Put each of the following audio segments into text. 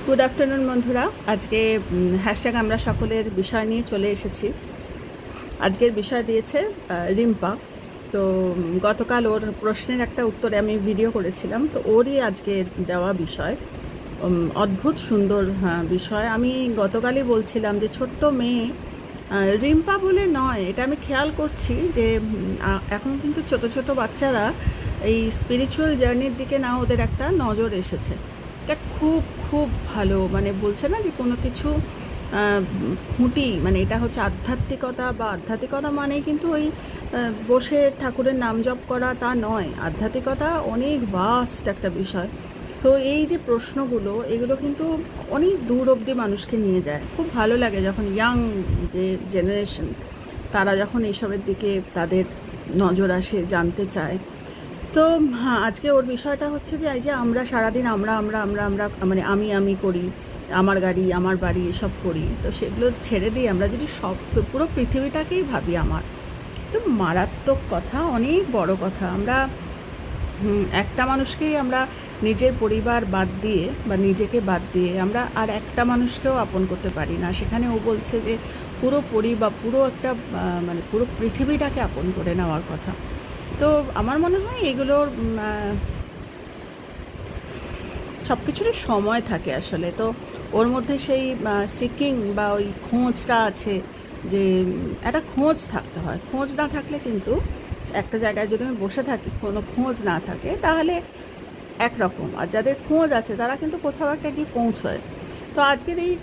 Good afternoon বন্ধুরা। আজকে hashtag আমরা সকলের বিষয় নিয়ে চলে এসেছি। আজকের বিষয় দিয়েছে রিম্পা। তো গতকাল ওর প্রশ্নের একটা উত্তরে আমি ভিডিও করেছিলাম, তো ওরই আজকে দেওয়া বিষয় অদ্ভুত সুন্দর বিষয়। আমি গতকালই বলছিলাম যে ছোট্ট মেয়ে রিম্পা বলে নয়, এটা আমি খেয়াল করছি যে এখন কিন্তু ছোট ছোট বাচ্চারা এই স্পিরিচুয়াল জার্নির দিকে না ওদের একটা নজর এসেছে। এটা খুব খুব ভালো, মানে বলছে না যে কোনো কিছু খুঁটি, মানে এটা হচ্ছে আধ্যাত্মিকতা, বা আধ্যাত্মিকতা মানে কিন্তু ওই বসে ঠাকুরের নাম জপ করা তা নয়। আধ্যাত্মিকতা অনেক ভাস্ট একটা বিষয়। তো এই যে প্রশ্নগুলো, এগুলো কিন্তু অনেক দূর অবধি মানুষকে নিয়ে যায়। খুব ভালো লাগে যখন ইয়াং যে জেনারেশন তারা যখন এইসবের দিকে তাদের নজর আসে, জানতে চায়। তো হ্যাঁ, আজকে ওর বিষয়টা হচ্ছে যে এই যে আমরা সারাদিন আমরা আমরা আমরা আমরা মানে আমি করি, আমার গাড়ি আমার বাড়ি এসব করি, তো সেগুলো ছেড়ে দিয়ে আমরা যদি সব পুরো পৃথিবীটাকেই ভাবি আমার, তো মারাত্মক কথা, অনেক বড় কথা। আমরা একটা মানুষকেই আমরা নিজের পরিবার বাদ দিয়ে বা নিজেকে বাদ দিয়ে আমরা আর একটা মানুষকেও আপন করতে পারি না। সেখানে ও বলছে যে পুরো পরিবার, পুরো একটা মানে পুরো পৃথিবীটাকে আপন করে নেওয়ার কথা। তো আমার মনে হয় এগুলোর সব কিছুরই সময় থাকে আসলে। তো ওর মধ্যে সেই সিকিং বা ওই খোঁজটা আছে, যে একটা খোঁজ থাকতে হয়। খোঁজ না থাকলে কিন্তু একটা জায়গায় যদি আমি বসে থাকি, কোনো খোঁজ না থাকে, তাহলে একরকম। আর যাদের খোঁজ আছে তারা কিন্তু কোথাও একটা গিয়ে পৌঁছয়। তো আজকের এই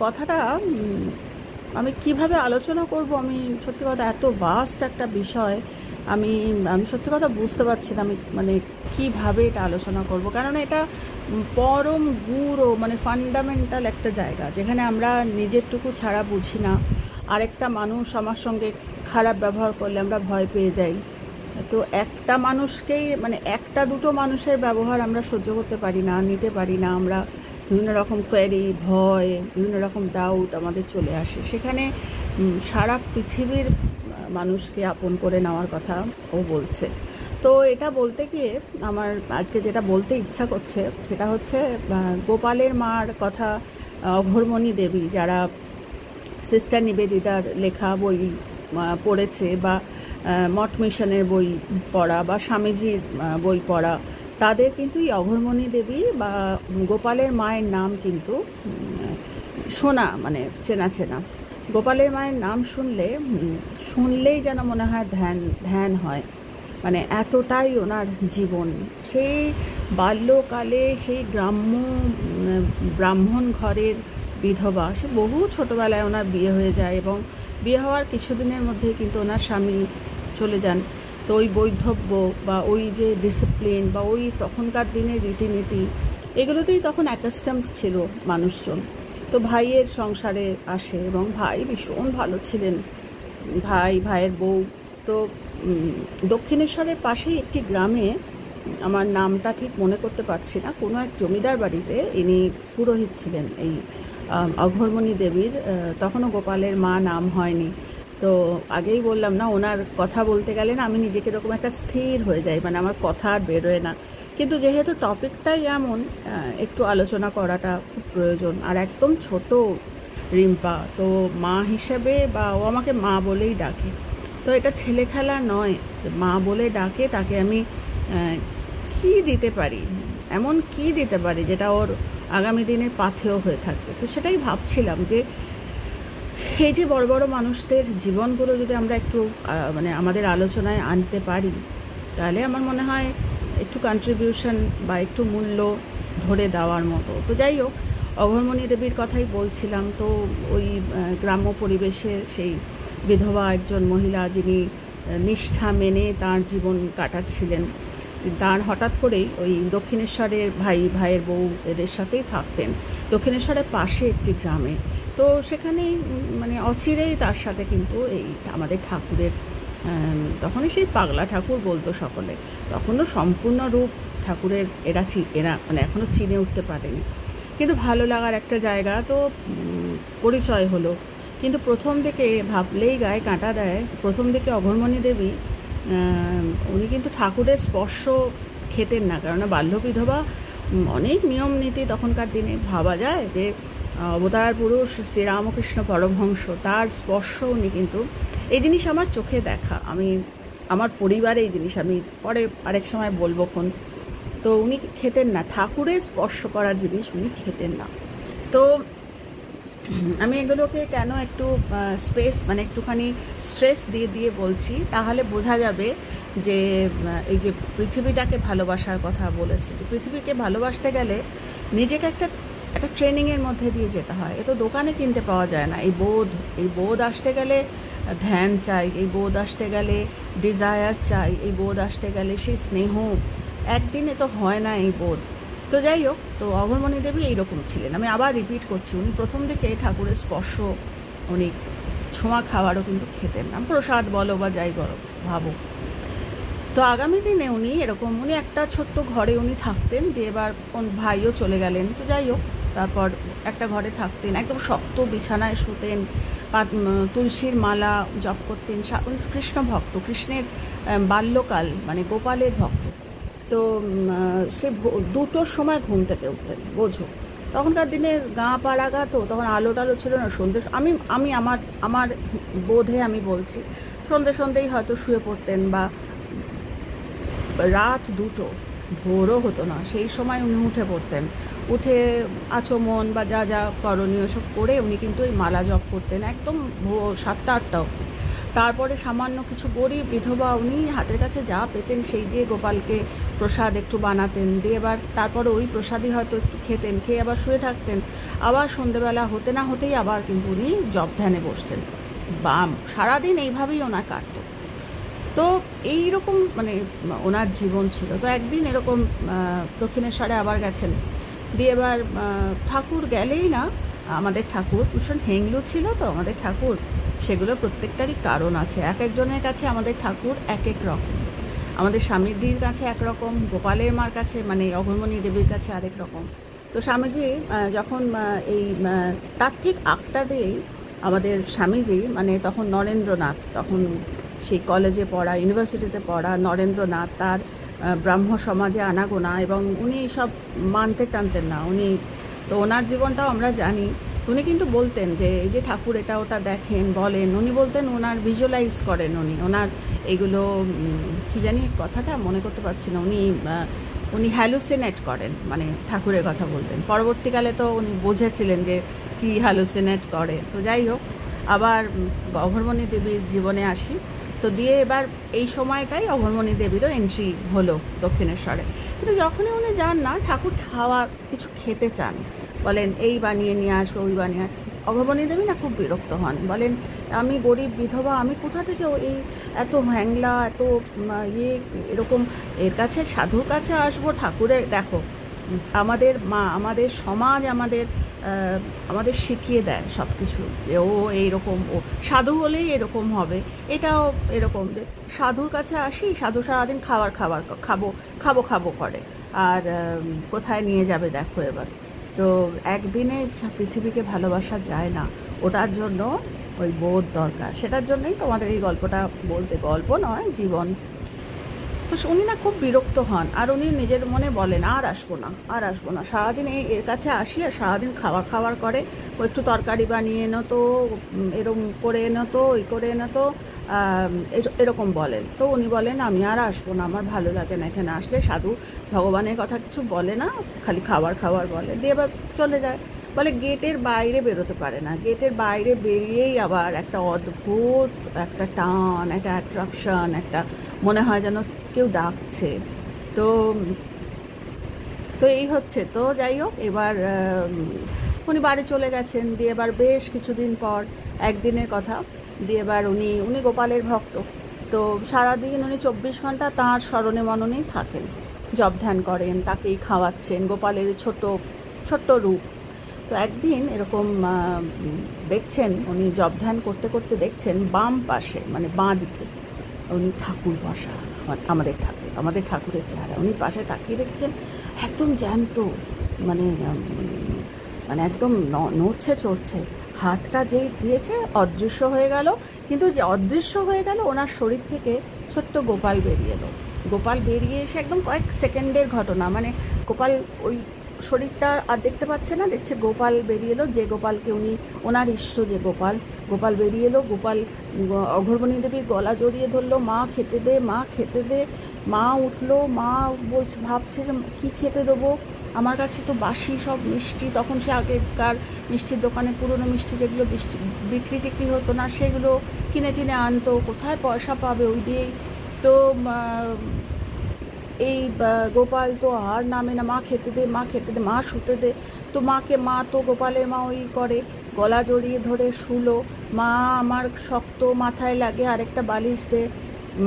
কথাটা আমি কিভাবে আলোচনা করব, আমি সত্যি কথা, এত ভাস্ট একটা বিষয়, আমি আমি সত্যি কথা বুঝতে পারছি না আমি মানে কিভাবে এটা আলোচনা করব। কারণ এটা পরম গুড়ো, মানে ফান্ডামেন্টাল একটা জায়গা, যেখানে আমরা নিজেরটুকু ছাড়া বুঝি না। আরেকটা মানুষ আমার সঙ্গে খারাপ ব্যবহার করলে আমরা ভয় পেয়ে যাই। তো একটা মানুষকেই, মানে একটা দুটো মানুষের ব্যবহার আমরা সহ্য করতে পারি না, নিতে পারি না। আমরা বিভিন্ন রকম কোয়েরি, ভয়, বিভিন্ন রকম ডাউট আমাদের চলে আসে। সেখানে সারা পৃথিবীর মানুষকে আপন করে নেওয়ার কথা ও বলছে। তো এটা বলতে গিয়ে আমার আজকে যেটা বলতে ইচ্ছা করছে সেটা হচ্ছে গোপালের মার কথা। অঘোরমণি দেবী, যারা সিস্টার নিবেদিতার লেখা বই পড়েছে, বা মঠ মিশনের বই পড়া, বা স্বামীজির বই পড়া, তাদের কিন্তু এই অঘোরমণি দেবী বা গোপালের মায়ের নাম কিন্তু শোনা, মানে চেনা চেনা। গোপালের মায়ের নাম শুনলেই যেন মনে হয় ধ্যান ধ্যান হয়। মানে এতটাই ওনার জীবন, সেই বাল্যকালে সেই গ্রাম্য ব্রাহ্মণ ঘরের বিধবা, সে বহু ছোটোবেলায় ওনার বিয়ে হয়ে যায়, এবং বিয়ে হওয়ার কিছুদিনের মধ্যেই কিন্তু ওনার স্বামী চলে যান। তো ওই বৈধব্য বা ওই যে ডিসিপ্লিন বা ওই তখনকার দিনের রীতিনীতি, এগুলোতেই তখন অ্যাকাস্টামড ছিল মানুষজন। তো ভাইয়ের সংসারে আসে, এবং ভাই ভীষণ ভালো ছিলেন, ভাইয়ের বউ। তো দক্ষিণেশ্বরের পাশেই একটি গ্রামে, আমার নামটা ঠিক মনে করতে পারছি না, কোনো এক জমিদার বাড়িতে ইনি পুরোহিত ছিলেন এই অঘোরমণি দেবীর। তখনও গোপালের মা নাম হয়নি। তো আগেই বললাম না, ওনার কথা বলতে গেলে না আমি নিজেকে এরকম একটা স্থির হয়ে যাই, মানে আমার কথা আর বেরোয় না। কিন্তু যেহেতু টপিকটাই এমন, একটু আলোচনা করাটা খুব প্রয়োজন। আর একদম ছোট রিম্পা, তো মা হিসেবে, বা ও আমাকে মা বলেই ডাকে, তো এটা ছেলে খেলা নয়। মা বলে ডাকে, তাকে আমি কি দিতে পারি, এমন কি দিতে পারি যেটা ওর আগামী দিনের পাথেয় হয়ে থাকবে। তো সেটাই ভাবছিলাম যে এই যে বড় বড় মানুষদের জীবনগুলো যদি আমরা একটু মানে আমাদের আলোচনায় আনতে পারি, তাহলে আমার মনে হয় একটু কন্ট্রিবিউশন বা একটু মূল্য ধরে দেওয়ার মতো। তো যাই হোক, অঘোরমণি দেবীর কথাই বলছিলাম। তো ওই গ্রাম্য পরিবেশের সেই বিধবা একজন মহিলা, যিনি নিষ্ঠা মেনে তার জীবন কাটাচ্ছিলেন, তার হঠাৎ করেই ওই দক্ষিণেশ্বরের ভাইয়ের বউ এদের সাথেই থাকতেন, দক্ষিণেশ্বরের পাশে একটি গ্রামে। তো সেখানেই মানে অচিরেই তার সাথে কিন্তু এই আমাদের ঠাকুরের, তখনই সেই পাগলা ঠাকুর বলতো সকলে, তখনও সম্পূর্ণ রূপ ঠাকুরের এরা মানে এখনও চিনে উঠতে পারেনি, কিন্তু ভালো লাগার একটা জায়গা। তো পরিচয় হলো। কিন্তু প্রথম দিকে ভাবলেই গায়ে কাঁটা দেয়। প্রথম দিকে অঘোরমণি দেবী উনি কিন্তু ঠাকুরের স্পর্শ খেতেন না, কেননা বাল্য বিধবা অনেক নিয়ম নীতি তখনকার দিনে ভাবা যায় যে অবতার পুরুষ শ্রীরামকৃষ্ণ পরমহংস, তার স্পর্শ উনি কিন্তু, এই জিনিস আমার চোখে দেখা, আমি আমার পরিবারে এই জিনিস আমি পরে আরেক সময় বলবো কোন। তো উনি খেতেন না, ঠাকুরের স্পর্শ করা জিনিস উনি খেতেন না। তো আমি এগুলোকে কেন একটু স্পেস মানে একটুখানি স্ট্রেস দিয়ে দিয়ে বলছি, তাহলে বোঝা যাবে যে এই যে পৃথিবীটাকে ভালোবাসার কথা বলেছি, যে পৃথিবীকে ভালোবাসতে গেলে নিজেকে একটা ট্রেনিংয়ের মধ্যে দিয়ে যেতে হয়। এ তো দোকানে কিনতে পাওয়া যায় না। এই বোধ আসতে গেলে ধ্যান চাই, এই বোধ আসতে গেলে ডিজায়ার চাই, এই বোধ আসতে গেলে সেই স্নেহ, একদিনে তো হয় না এই বোধ। তো যাই হোক, তো অঘোরমণি দেবী এইরকম ছিলেন। আমি আবার রিপিট করছি, উনি প্রথম দিকে ঠাকুরের স্পর্শ, উনি ছোঁয়া খাওয়ারও কিন্তু খেতেন না, প্রসাদ বলো বা যাই বলো ভাবো। তো আগামী দিনে উনি এরকম, উনি একটা ছোট্ট ঘরে উনি থাকতেন, দিয়ে এবার কোন ভাইও চলে গেলেন। তো যাই হোক, তারপর একটা ঘরে থাকতেন, একদম শক্ত বিছানায় শুতেন, তুলসীর মালা জপ করতেন। উনি কৃষ্ণ ভক্ত, কৃষ্ণের বাল্যকাল মানে গোপালের ভক্ত। তো সে 2টোর সময় ঘুম থেকে উঠতেন, বোঝো তখনকার দিনে গাঁ পাড়া গা, তো তখন আলো টালো ছিল না, সন্ধ্যে আমি আমার বোধে আমি বলছি সন্ধ্যেই হয়তো শুয়ে পড়তেন, বা রাত 2টো, ভোরও হতো না, সেই সময় উনি উঠে পড়তেন। উঠে আচমন বা যা যা করণীয় সব করে উনি কিন্তু ওই মালা জপ করতেন একদম ভোর 7টা-8টা অবধি। তারপরে সামান্য কিছু গরিব বিধবা উনি হাতের কাছে যা পেতেন সেই দিয়ে গোপালকে প্রসাদ একটু বানাতেন, দিয়ে এবার তারপরে ওই প্রসাদই হয়তো একটু খেতেন, খেয়ে আবার শুয়ে থাকতেন। আবার সন্ধেবেলা হতে না হতেই আবার কিন্তু উনি জপ ধ্যানে বসতেন। সারাদিন এইভাবেই ওনার কাটত। তো এইরকম মানে ওনার জীবন ছিল। তো একদিন এরকম দক্ষিণেশ্বরে আবার গেছেন, দিয়ে এবার ঠাকুর গেলেই না, আমাদের ঠাকুর ভীষণ হেংলু ছিল তো আমাদের ঠাকুর, সেগুলো প্রত্যেকটারই কারণ আছে। এক একজনের কাছে আমাদের ঠাকুর এক এক রকম, আমাদের স্বামীজির কাছে একরকম, গোপালের মার কাছে মানে অঘোরমণি দেবীর কাছে আরেক রকম। তো স্বামীজি যখন এই তার ঠিক আঁকটা দিয়েই আমাদের স্বামীজি মানে তখন নরেন্দ্রনাথ, তখন সেই কলেজে পড়া, ইউনিভার্সিটিতে পড়া নরেন্দ্রনাথ, তার ব্রাহ্ম সমাজে আনাগোনা, এবং উনি সব মানতে টানতেন না উনি। তো ওনার জীবনটাও আমরা জানি। উনি কিন্তু বলতেন যে এই যে ঠাকুর এটা ওটা দেখেন বলেন, উনি বলতেন ওনার ভিজুয়ালাইজ করেন, ওনার এইগুলো কি জানি কথাটা মনে করতে পারছি না, উনি হ্যালুসিনেট করেন, মানে ঠাকুরের কথা বলতেন। পরবর্তীকালে তো উনি বুঝেছিলেন যে কি হ্যালুসিনেট করে। তো যাই হোক, আবার অঘোরমণি দেবীর জীবনে আসি। তো দিয়ে এবার এই সময়টাই অঘোরমণি দেবীরও এন্ট্রি হলো দক্ষিণেশ্বরে। কিন্তু যখনই উনি যান না, ঠাকুর কিছু খেতে চান, বলেন এই বানিয়ে নিয়ে আসবো, ওই বানিয়ে। অঘোরমণি দেবী না খুব বিরক্ত হন, বলেন আমি গরিব বিধবা, আমি কোথা থেকে এই এত হ্যাংলা, এত এরকম এর কাছে, সাধুর কাছে আসবো? ঠাকুরের দেখো, আমাদের মা, আমাদের সমাজ আমাদের শিখিয়ে দেয় সব কিছু, যে ও এইরকম, ও সাধু হলেই এরকম হবে। এটাও এরকম যে সাধুর কাছে আসি, সাধু সারাদিন খাবো করে, আর কোথায় নিয়ে যাবে দেখো এবার। তো একদিনে পৃথিবীকে ভালোবাসা যায় না, ওটার জন্য ওই বোধ দরকার। সেটার জন্যই তোমাদের এই গল্পটা বলতে, গল্প নয় জীবন। তো উনি না খুব বিরক্ত হন, আর উনি নিজের মনে বলেন আর আসবো না, সারাদিন এর কাছে আসি আর সারাদিন খাওয়ার করে, ও একটু তরকারি বানিয়ে এনো তো, এরকম করে এনো তো, ওই করে এনো তো, এরকম বলেন। তো উনি বলেন আমি আর আসবো না, আমার ভালো লাগে না, এখানে আসলে সাধু ভগবানের কথা কিছু বলে না, খালি খাবার বলে, দিয়ে এবার চলে যায়। বলে গেটের বাইরে বেরোতে পারে না, গেটের বাইরে বেরিয়েই আবার একটা অদ্ভুত একটা টান, একটা অ্যাট্রাকশন, একটা মনে হয় যেন কেউ ডাকছে। তো এই হচ্ছে। তো যাই হোক, এবার উনি বাড়ি চলে গেছেন, দিয়ে এবার বেশ কিছুদিন পর একদিনের কথা, দিয়ে এবার উনি গোপালের ভক্ত। তো সারাদিন উনি 24 ঘন্টা তাঁর স্মরণে মননেই থাকেন, জপ ধ্যান করেন, তাকেই খাওয়াচ্ছেন, গোপালের ছোট্ট রূপ। তো একদিন এরকম দেখছেন, উনি জপ ধ্যান করতে করতে দেখছেন বাম পাশে মানে বাঁ দিকে উনি ঠাকুর বসা, আমাদের ঠাকুরের চেহারা। উনি পাশে তাকিয়ে দেখছেন, একদম জ্যান্ত, মানে একদম নড়ছে চড়ছে, হাতটা যেই দিয়েছে অদৃশ্য হয়ে গেল। কিন্তু যে অদৃশ্য হয়ে গেল, ওনার শরীর থেকে ছোট্ট গোপাল বেরিয়ে এলো। গোপাল বেরিয়ে এসে একদম কয়েক সেকেন্ডের ঘটনা, মানে গোপাল ওই শরীরটা আর দেখতে পাচ্ছে না, দেখছে গোপাল বেরিয়ে এলো, যে গোপালকে উনি ওনার ইষ্ট যে গোপাল বেরিয়ে এলো। গোপাল অঘোরবনী দেবীর গলা জড়িয়ে ধরলো, মা খেতে দে, মা খেতে দে। মা উঠলো, মা বলছে, ভাবছে যে কী খেতে দেবো, আমার কাছে তো বাসি সব মিষ্টি, তখন সে আগেকার মিষ্টির দোকানে পুরনো মিষ্টি যেগুলো বিক্রি টিক্রি হতো না সেগুলো কিনে টিনে আনতো, কোথায় পয়সা পাবে ওই দিয়েই। তো এই গোপাল তো আর নামে না, মা খেতে দে, মা খেতে দে, মা শুতে দে। তো মা তো গোপালের মা ওই করে, গলা জড়িয়ে ধরে শুলো, মা আমার শক্ত মাথায় লাগে, আরেকটা বালিশ দে।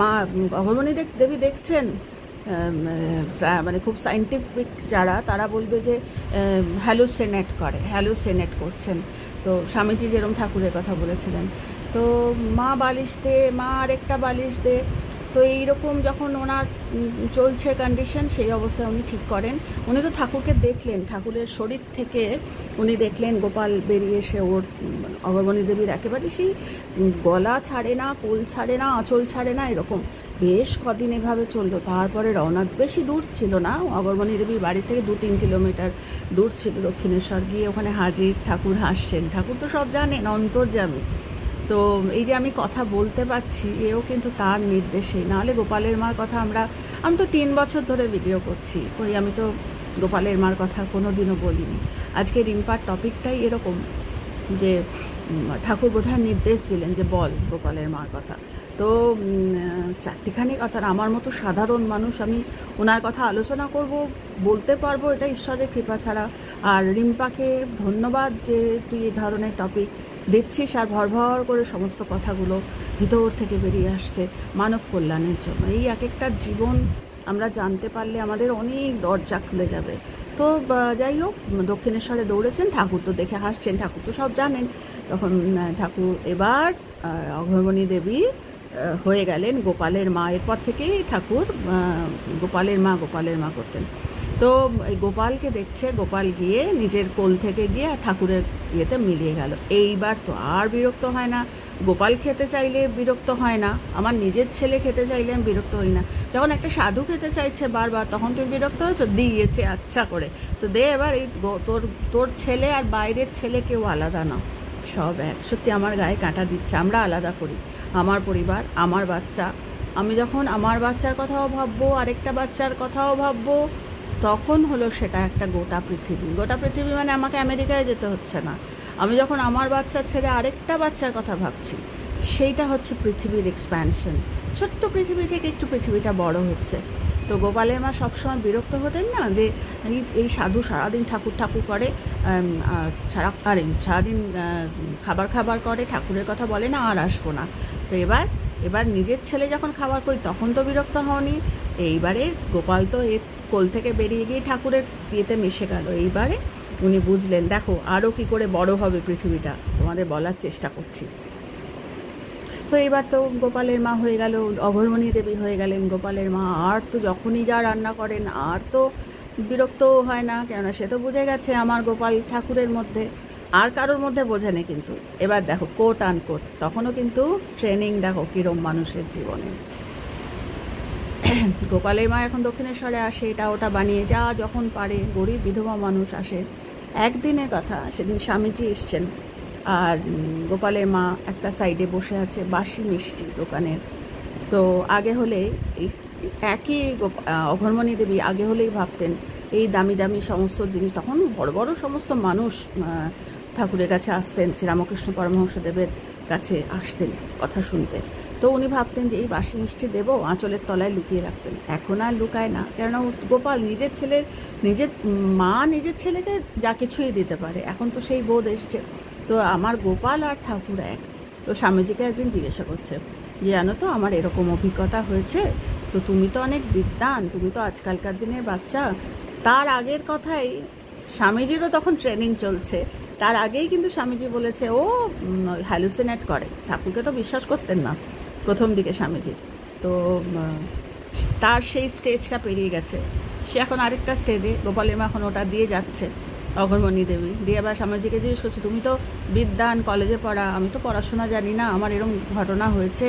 মা অঘোরবনী দেবী দেখছেন, মানে খুব সায়েন্টিফিক যারা, তারা বলবে যে হ্যালুসিনেট করছেন। তো স্বামীজি যেরকম ঠাকুরের কথা বলেছিলেন, তো মা বালিশ দে, মা আরেকটা বালিশ দে। তো এইরকম যখন ওনার চলছে কন্ডিশন, সেই অবস্থায় উনি ঠিক করেন, উনি তো ঠাকুরকে দেখলেন, ঠাকুরের শরীর থেকে উনি দেখলেন গোপাল বেরিয়ে এসে ওর অঘোরবনী দেবীর একেবারে সেই গলা ছাড়ে না, কোল ছাড়ে না, আঁচল ছাড়ে না, এরকম বেশ কদিন এভাবে চললো। তারপরে রওনা, বেশি দূর ছিল না, অঘোরবনী দেবীর বাড়ি থেকে 2-3 কিলোমিটার দূর ছিল দক্ষিণেশ্বর। গিয়ে ওখানে হাজির, ঠাকুর হাসছেন, ঠাকুর তো সব জানেন, অন্তর্যামী। তো এই যে আমি কথা বলতে পারছি, এও কিন্তু তার নির্দেশেই, নাহলে গোপালের মার কথা আমি তো 3 বছর ধরে ভিডিও করছি, আমি তো গোপালের মার কথা কোনো দিনও বলিনি। আজকে রিম্পার টপিকটাই এরকম যে ঠাকুর বোধহয় নির্দেশ দিলেন যে বল গোপালের মার কথা। তো 4টিখানি কথা, আমার মতো সাধারণ মানুষ আমি ওনার কথা আলোচনা করব, বলতে পারবো, এটা ঈশ্বরের কৃপা ছাড়া। আর রিম্পাকে ধন্যবাদ যে তুই এই ধরনের টপিক দিচ্ছিস, আর ভর করে সমস্ত কথাগুলো ভিতর থেকে বেরিয়ে আসছে মানব কল্যাণের জন্য। এই এক একটা জীবন আমরা জানতে পারলে আমাদের অনেক দরজা খুলে যাবে। তো যাই হোক, দক্ষিণেশ্বরে দৌড়েছেন, ঠাকুর তো দেখে হাসছেন, ঠাকুর তো সব জানেন। তখন ঠাকুর এবার অঘোরবনী দেবী হয়ে গেলেন গোপালের মা। এরপর থেকেই ঠাকুর গোপালের মা করতেন। তো এই গোপালকে দেখছে, গোপাল গিয়ে নিজের কোল থেকে গিয়ে ঠাকুরের ইয়েতে মিলিয়ে গেল। এইবার তো আর বিরক্ত হয় না, গোপাল খেতে চাইলে বিরক্ত হয় না, আমার নিজের ছেলে খেতে চাইলে আমি বিরক্ত হই না। যখন একটা সাধু খেতে চাইছে বারবার, তখন তুমি বিরক্ত হয়েছো, দিয়েছে আচ্ছা করে, তো দে এবার। এই তোর ছেলে আর বাইরের ছেলে কেউ আলাদা না, সব এক। সত্যি আমার গায়ে কাঁটা দিচ্ছে, আমরা আলাদা করি, আমার পরিবার, আমার বাচ্চা। আমি যখন আমার বাচ্চার কথাও ভাববো, আরেকটা বাচ্চার কথাও ভাববো, তখন হলো সেটা একটা গোটা পৃথিবী। মানে আমাকে আমেরিকায় যেতে হচ্ছে না, আমি যখন আমার বাচ্চা ছেড়ে আরেকটা বাচ্চার কথা ভাবছি, সেইটা হচ্ছে পৃথিবীর এক্সপ্যানশন। ছোট্ট পৃথিবী থেকে একটু পৃথিবীটা বড় হচ্ছে। তো গোপালের মা সবসময় বিরক্ত হতেন না যে এই সাধু সারাদিন ঠাকুর করে, সারাদিন খাবার করে, ঠাকুরের কথা বলে না, আর আসবো না। তো এবার নিজের ছেলে যখন খাবার করি, তখন তো বিরক্ত হওনি। এইবারে গোপাল তো কোল থেকে বেরিয়ে গিয়ে ঠাকুরের ইয়েতে মিশে গেল। এইবারে উনি বুঝলেন, দেখো আরও কি করে বড় হবে পৃথিবীটা, তোমাদের বলার চেষ্টা করছি। তো এবার তো গোপালের মা হয়ে গেল, অঘোরবনী দেবী হয়ে গেলেন গোপালের মা। আর তো যখনই যা রান্না করেন, আর তো বিরক্তও হয় না, কেননা সে তো বুঝে গেছে আমার গোপাল ঠাকুরের মধ্যে, আর কারোর মধ্যে বোঝেনি। কিন্তু এবার দেখো কোট আনকোট, তখনও কিন্তু ট্রেনিং দেখো কিরম মানুষের জীবনে। গোপালের মা এখন দক্ষিণেশ্বরে আসে, এটা ওটা বানিয়ে যা যখন পারে, গরিব বিধবা মানুষ আসে। একদিনের কথা, সেদিন স্বামীজি এসছেন, আর গোপালের মা একটা সাইডে বসে আছে, বাসি মিষ্টি দোকানের। তো আগে হলে একই অঘোরবনী দেবী আগে হলেই ভাবতেন এই দামি দামি সমস্ত জিনিস, তখন বড় বড় সমস্ত মানুষ ঠাকুরের কাছে আসতেন, শ্রীরামকৃষ্ণ পরমহংসদেবের কাছে আসতেন কথা শুনতে। তো উনি ভাবতেন যে এই বাসি মিষ্টি দেবো, আঁচলের তলায় লুকিয়ে রাখতেন। এখন আর লুকায় না, কেননা গোপাল নিজের ছেলেকে যা কিছুই দিতে পারে, এখন তো সেই বোধ এসছে। তো আমার গোপাল আর ঠাকুর এক। তো স্বামীজিকে একদিন জিজ্ঞাসা করছে যে জানো তো আমার এরকম অভিজ্ঞতা হয়েছে, তো তুমি তো অনেক বিদ্বান, তুমি তো আজকালকার দিনের বাচ্চা। তার আগের কথাই, স্বামীজিরও তখন ট্রেনিং চলছে, তার আগেই কিন্তু স্বামীজি বলেছে ও হ্যালুসিনেট করে। ঠাকুরকে তো বিশ্বাস করতেন না প্রথম দিকে স্বামীজি, তো তার সেই স্টেজটা পেরিয়ে গেছে, সে এখন আরেকটা স্টেজে। গোপালের মা এখন ওটা দিয়ে যাচ্ছে, অঘোরবনী দেবী দিয়ে আবার স্বামীজিকে জিজ্ঞেস করছে তুমি তো বিদ্বান, কলেজে পড়া, আমি তো পড়াশোনা জানি না, আমার এরকম ঘটনা হয়েছে,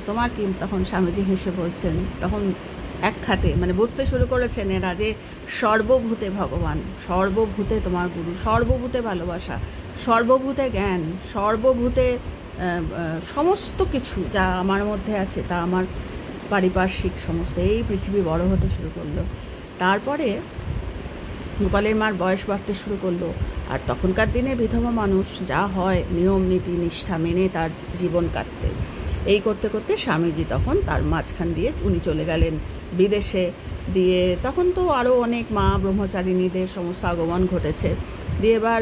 তোমার কি? তখন স্বামীজি হেসে বলছেন, তখন এক খাতে মানে বুঝতে শুরু করেছেন এরা যে সর্বভূতে ভগবান, সর্বভূতে তোমার গুরু, সর্বভূতে ভালোবাসা, সর্বভূতে জ্ঞান, সর্বভূতে সমস্ত কিছু যা আমার মধ্যে আছে তা আমার পারিপার্শ্বিক সমস্ত, এই পৃথিবী বড় হতে শুরু করলো। তারপরে গোপালের মার বয়স বাড়তে শুরু করলো, আর তখনকার দিনে বিধবা মানুষ যা হয় নিয়ম নীতি নিষ্ঠা মেনে তার জীবন কাটতে, এই করতে করতে স্বামীজি তখন তার মাঝখান দিয়ে উনি চলে গেলেন বিদেশে। দিয়ে তখন তো আরও অনেক মা ব্রহ্মচারিণীদের সমস্ত আগমন ঘটেছে। দিয়ে এবার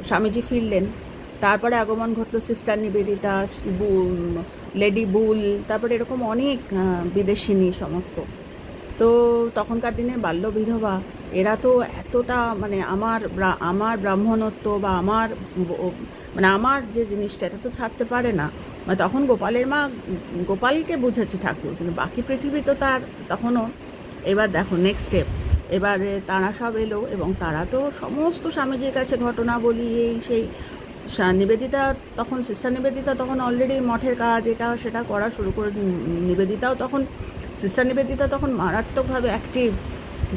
স্বামীজি ফিরলেন, তারপরে আগমন ঘটলো সিস্টার নিবেদিতা, লেডি বুল, তারপরে এরকম অনেক বিদেশিনী সমস্ত। তো তখনকার দিনে বাল্য বিধবা এরা তো এতটা মানে আমার ব্রাহ্মণত্ব বা আমার যে জিনিসটা এটা তো ছাড়তে পারে না। মানে তখন গোপালের মা গোপালকে বুঝেছে ঠাকুর, কিন্তু বাকি পৃথিবী তো তার তখনও। এবার দেখো নেক্সট স্টেপ, এবারে তারা সব এলো এবং তারা তো সমস্ত স্বামীজির কাছে ঘটনা বলি এই সেই। নিবেদিতা তখন সিস্টার নিবেদিতা তখন অলরেডি মঠের কাজ এটা সেটা করা শুরু করে, নিবেদিতাও তখন সিস্টার নিবেদিতা তখন মারাত্মকভাবে অ্যাক্টিভ।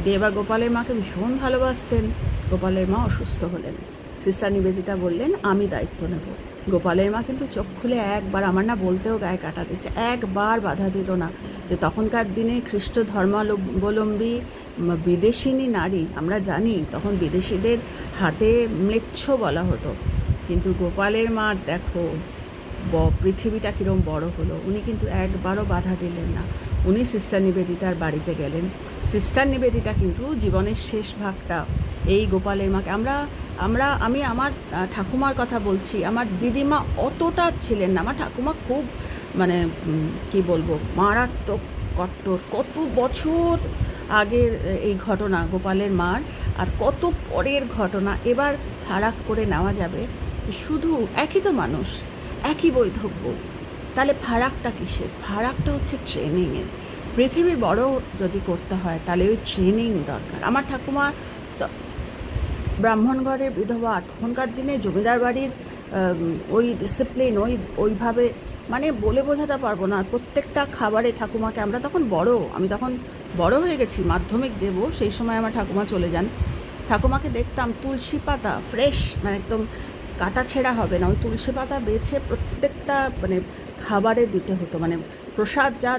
দিয়ে এবার গোপালের মাকে ভীষণ ভালোবাসতেন। গোপালের মা অসুস্থ হলেন, সিস্টার নিবেদিতা বললেন আমি দায়িত্ব নেব। গোপালের মা কিন্তু চোখ খুলে একবার, আমার না বলতেও গায়ে কাটা দিচ্ছে, একবার বাধা দিল না। যে তখনকার দিনে খ্রিস্ট ধর্মাবলম্বী বিদেশিনী নারী, আমরা জানি তখন বিদেশিদের হাতে ম্লেচ্ছ বলা হতো, কিন্তু গোপালের মা দেখো পৃথিবীটা কীরকম বড় হলো, উনি কিন্তু একবারও বাধা দিলেন না। উনি সিস্টার নিবেদিতার বাড়িতে গেলেন। সিস্টার নিবেদিতা কিন্তু জীবনের শেষ ভাগটা এই গোপালের মাকে, আমি আমার ঠাকুমার কথা বলছি, আমার দিদিমা অতটা ছিলেন না। আমার ঠাকুমা খুব মানে কি বলবো মারাত্মক কট্টর, কত বছর আগের এই ঘটনা গোপালের মার, আর কত পরের ঘটনা। এবার ফারাক করে নেওয়া যাবে, শুধু একই তো মানুষ, একই বৈধব্য, তাহলে ফারাকটা কিসের? ফারাকটা হচ্ছে ট্রেনিংয়ের। পৃথিবী বড় যদি করতে হয় তাহলে ওই ট্রেনিং দরকার। আমার ঠাকুমা ব্রাহ্মণঘরের বিধবা, তখনকার দিনে জমিদার বাড়ির ওই ডিসিপ্লিন ওইভাবে মানে বলে বোঝাতে পারবো না। প্রত্যেকটা খাবারে ঠাকুমাকে আমি তখন বড় হয়ে গেছি, মাধ্যমিক দেব সেই সময় আমার ঠাকুমা চলে যান। ঠাকুমাকে দেখতাম তুলসী পাতা ফ্রেশ, মানে একদম কাটা ছেঁড়া হবে না, ওই তুলসী পাতা বেছে প্রত্যেকটা মানে খাবারে দিতে হতো। মানে প্রসাদ যা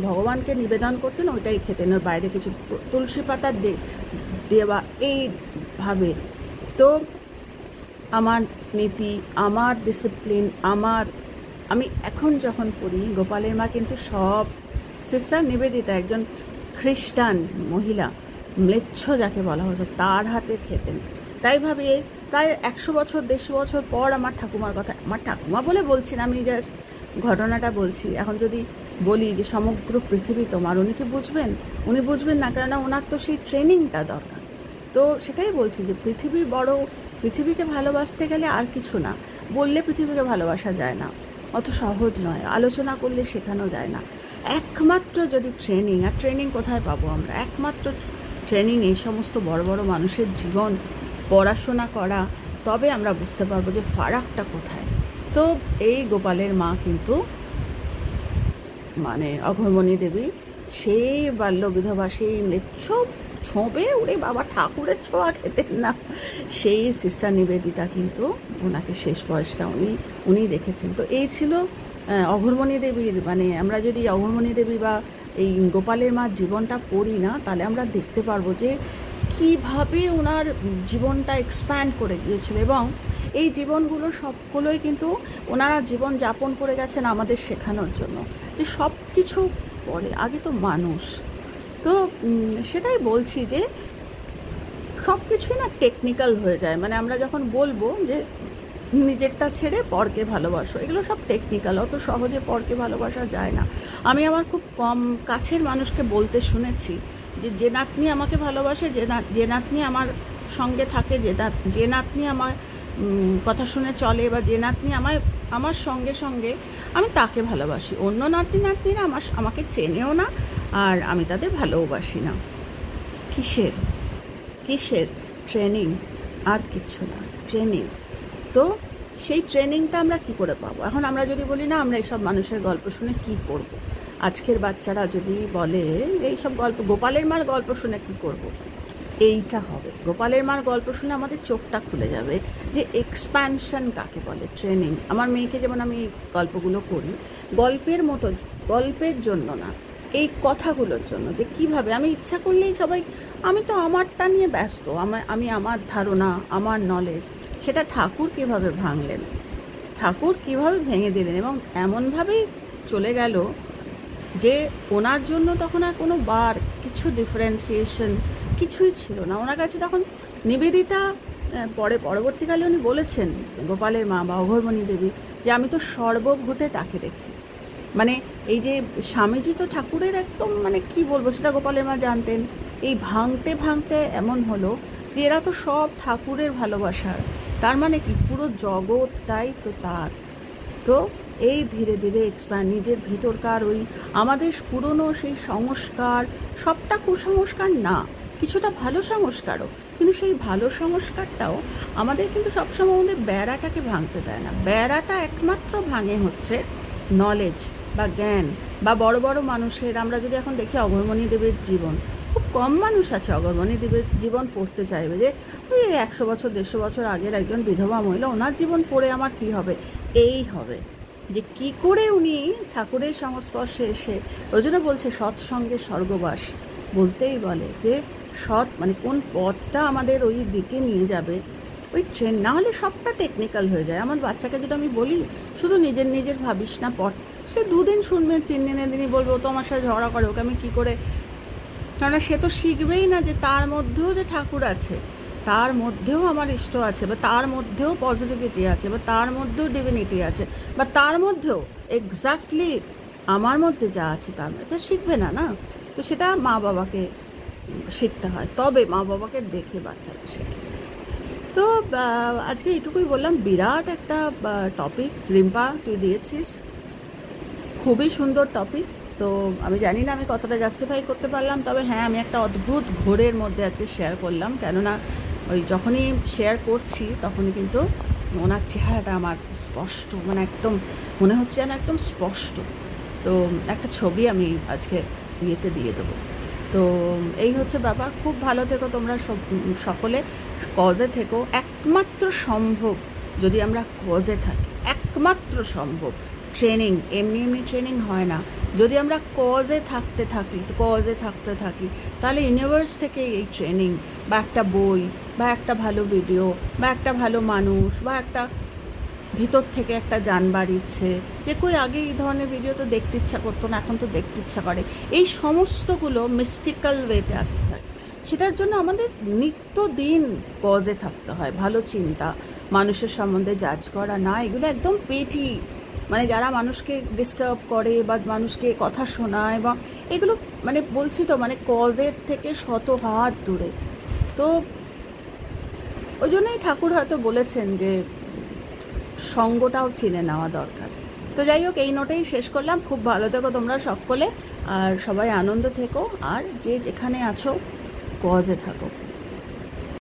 ভগবানকে নিবেদন করতেন ওইটাই খেতেন, ওর বাইরে কিছু তুলসী পাতা দেওয়া এইভাবে। তো আমার নীতি, আমার ডিসিপ্লিন, আমি এখন যখন পড়ি গোপালের মা কিন্তু সব, সিস্টার নিবেদিতা একজন খ্রিস্টান মহিলা, ম্লেচ্ছ যাকে বলা হতো, তার হাতে খেতেন। তাই ভাবি প্রায় 100 বছর 150 বছর পর আমার ঠাকুমার কথা, আমার ঠাকুমা বলে বলছি না, আমি জাস্ট ঘটনাটা বলছি। এখন যদি বলি যে সমগ্র পৃথিবী তোমার, উনি কি বুঝবেন? উনি বুঝবেন না, কেননা ওনার তো সেই ট্রেনিংটা দরকার। তো সেটাই বলছি যে পৃথিবী বড়, পৃথিবীকে ভালোবাসতে গেলে আর কিছু না, বললে পৃথিবীকে ভালোবাসা যায় না, অত সহজ নয়, আলোচনা করলে শেখানো যায় না। একমাত্র যদি ট্রেনিং, আর ট্রেনিং কোথায় পাবো আমরা? একমাত্র ট্রেনিং এই সমস্ত বড় বড় মানুষের জীবন পড়াশোনা করা, তবে আমরা বুঝতে পারবো যে ফারাকটা কোথায়। তো এই গোপালের মা কিন্তু মানে অঘরমণি দেবী, সেই বাল্য বিধবা, সেই ম্লেচ্ছ ছোঁবে, ওরে বাবা ঠাকুরের ছোঁয়া খেতেন না, সেই সিস্টার নিবেদিতা কিন্তু ওনাকে শেষ বয়সটা উনি দেখেছেন। তো এই ছিল অঘরমণি দেবীর, মানে আমরা যদি অঘরমণি দেবী বা এই গোপালের মার জীবনটা পড়ি না, তাহলে আমরা দেখতে পারবো যে কিভাবে ওনার জীবনটা এক্সপ্যান্ড করে গিয়েছিল। এবং এই জীবনগুলো সবগুলোই কিন্তু ওনারা জীবন যাপন করে গেছেন আমাদের শেখানোর জন্য যে সব কিছু পরে, আগে তো মানুষ। তো সেটাই বলছি যে সব কিছুই না টেকনিক্যাল হয়ে যায়, মানে আমরা যখন বলবো যে নিজেরটা ছেড়ে পরকে ভালোবাসো, এগুলো সব টেকনিক্যাল, অত সহজে পরকে ভালোবাসা যায় না। আমি আমার খুব কম কাছের মানুষকে বলতে শুনেছি যে নাতনি আমাকে ভালোবাসে, যে নাতনি আমার সঙ্গে থাকে, যে নাতনি আমার কথা শুনে চলে, বা যে নাতনি আমার সঙ্গে সঙ্গে আমি তাকে ভালোবাসি, অন্য নাতনিরা আমাকে চেনেও না, আর আমি তাদের ভালোবাসি না। কিসের ট্রেনিং, আর কিছু না, ট্রেনিং। তো সেই ট্রেনিংটা আমরা কি করে পাবো? এখন আমরা যদি বলি না আমরা এইসব মানুষের গল্প শুনে কি করব, আজকের বাচ্চারা যদি বলে এইসব গল্প, গোপালের মার গল্প শুনে কি করব, এইটা হবে। গোপালের মার গল্প শুনে আমাদের চোখটা খুলে যাবে যে এক্সপ্যানশন কাকে বলে, ট্রেনিং। আমার মেয়েকে যেমন আমি গল্পগুলো করি, গল্পের মতো, গল্পের জন্য না, এই কথাগুলোর জন্য, যে কিভাবে আমি ইচ্ছা করলেই সবাই, আমি তো আমারটা নিয়ে ব্যস্ত, আমি আমার ধারণা, আমার নলেজ, সেটা ঠাকুর কিভাবে ভাঙলেন, ঠাকুর কিভাবে ভেঙে দিলেন, এবং এমনভাবেই চলে গেল যে ওনার জন্য তখন আর কোনো বার, কিছু ডিফারেন্সিয়েশন কিছুই ছিল না ওনার কাছে তখন। নিবেদিতা পরবর্তীকালে উনি বলেছেন, গোপালের মা বা অঘোরমণি দেবী, যে আমি তো সর্বভূতে তাকে দেখি। মানে এই যে স্বামীজি তো ঠাকুরের একদম, মানে কি বলবো, সেটা গোপালের মা জানতেন। এই ভাঙতে ভাঙতে এমন হলো যে এরা তো সব ঠাকুরের ভালোবাসার, তার মানে কি পুরো জগৎটাই তো তার। তো এই ধীরে ধীরে এক্সপ্যান্ড, নিজের ভিতরকার ওই আমাদের পুরনো সেই সংস্কার, সবটা কুসংস্কার না, কিছুটা ভালো সংস্কারও, কিন্তু সেই ভালো সংস্কারটাও আমাদের কিন্তু সবসময় আমাদের বেড়াটাকে ভাঙতে দেয় না। বেড়াটা একমাত্র ভাঙে হচ্ছে নলেজ বা জ্ঞান বা বড় বড় মানুষের। আমরা যদি এখন দেখি অঘোরমণি দেবীর জীবন, খুব কম মানুষ আছে অঘোরমণি দেবীর জীবন পড়তে চাইবে, যে ওই 100 বছর 150 বছর আগের একজন বিধবা মহিলা, ওনার জীবন পড়ে আমার কি হবে। এই হবে যে কি করে উনি ঠাকুরের সংস্পর্শে এসে, ওই জন্য বলছে সৎসঙ্গে স্বর্গবাস, বলতেই বলে যে সৎ মানে কোন পথটা আমাদের ওই দিকে নিয়ে যাবে, ওই ট্রেন না হলে সবটা টেকনিক্যাল হয়ে যায়। আমার বাচ্চাকে যদি আমি বলি শুধু নিজের ভাবিস না পথ, সে 2 দিন শুনবে, 3 দিনের দিনই বলবে ও তো আমার সাথে ঝগড়া করে, ওকে আমি কী করে, কেননা সে তো শিখবেই না যে তার মধ্যেও যে ঠাকুর আছে, তার মধ্যেও আমার ইষ্ট আছে, বা তার মধ্যেও পজিটিভিটি আছে, বা তার মধ্যেও ডিভিনিটি আছে, বা তার মধ্যেও এক্স্যাক্টলি আমার মধ্যে যা আছে তার এটা শিখবে না। না, তো সেটা মা বাবাকে শিখতে হয়, তবে মা বাবাকে দেখে বাচ্চারা শেখে। তো আজকে এইটুকুই বললাম। বিরাট একটা টপিক রিম্পা তুই দিয়েছিস, খুবই সুন্দর টপিক। তো আমি জানি না আমি কতটা জাস্টিফাই করতে পারলাম, তবে হ্যাঁ, আমি একটা অদ্ভুত ঘোরের মধ্যে আজকে শেয়ার করলাম, কেননা ওই যখনই শেয়ার করছি তখনই কিন্তু ওনার চেহারাটা আমার স্পষ্ট, মানে একদম মনে হচ্ছে যেন একদম স্পষ্ট। তো একটা ছবি আমি আজকে ইয়েতে দিয়ে দেবো। তো এই হচ্ছে ব্যাপার। খুব ভালো থেকো তোমরা সকলে, কজে থেকো। একমাত্র সম্ভব যদি আমরা কজে থাকি, একমাত্র সম্ভব। ট্রেনিং এমনি ট্রেনিং হয় না, যদি আমরা কজে থাকতে থাকি তাহলে ইউনিভার্স থেকে এই ট্রেনিং বা একটা বই বা একটা ভালো ভিডিও বা একটা ভালো মানুষ বা একটা ভিতর থেকে একটা জানবার ইচ্ছে, যে কই আগে এই ধরনের ভিডিও তো দেখতে ইচ্ছা করতো না, এখন তো দেখতে ইচ্ছা করে, এই সমস্তগুলো মিস্টিক্যাল ওয়েতে আসতে থাকে। সেটার জন্য আমাদের নিত্যদিন কজে থাকতে হয়। ভালো চিন্তা, মানুষের সম্বন্ধে জাজ করা না, এগুলো একদম পেটি, মানে যারা মানুষকে ডিস্টার্ব করে বা মানুষকে কথা শোনায় বা এগুলো, মানে বলছি তো, মানে কজের থেকে শত হাত দূরে। তো ওই জন্যই ঠাকুর হয়তো বলেছেন যে সঙ্গটাও চিনে নেওয়া দরকার। তো যাই হোক, এই নোটেই শেষ করলাম। খুব ভালো থেকো তোমরা সকলে, আর সবাই আনন্দ থেকো, আর যে যেখানে আছো কজে থাকো।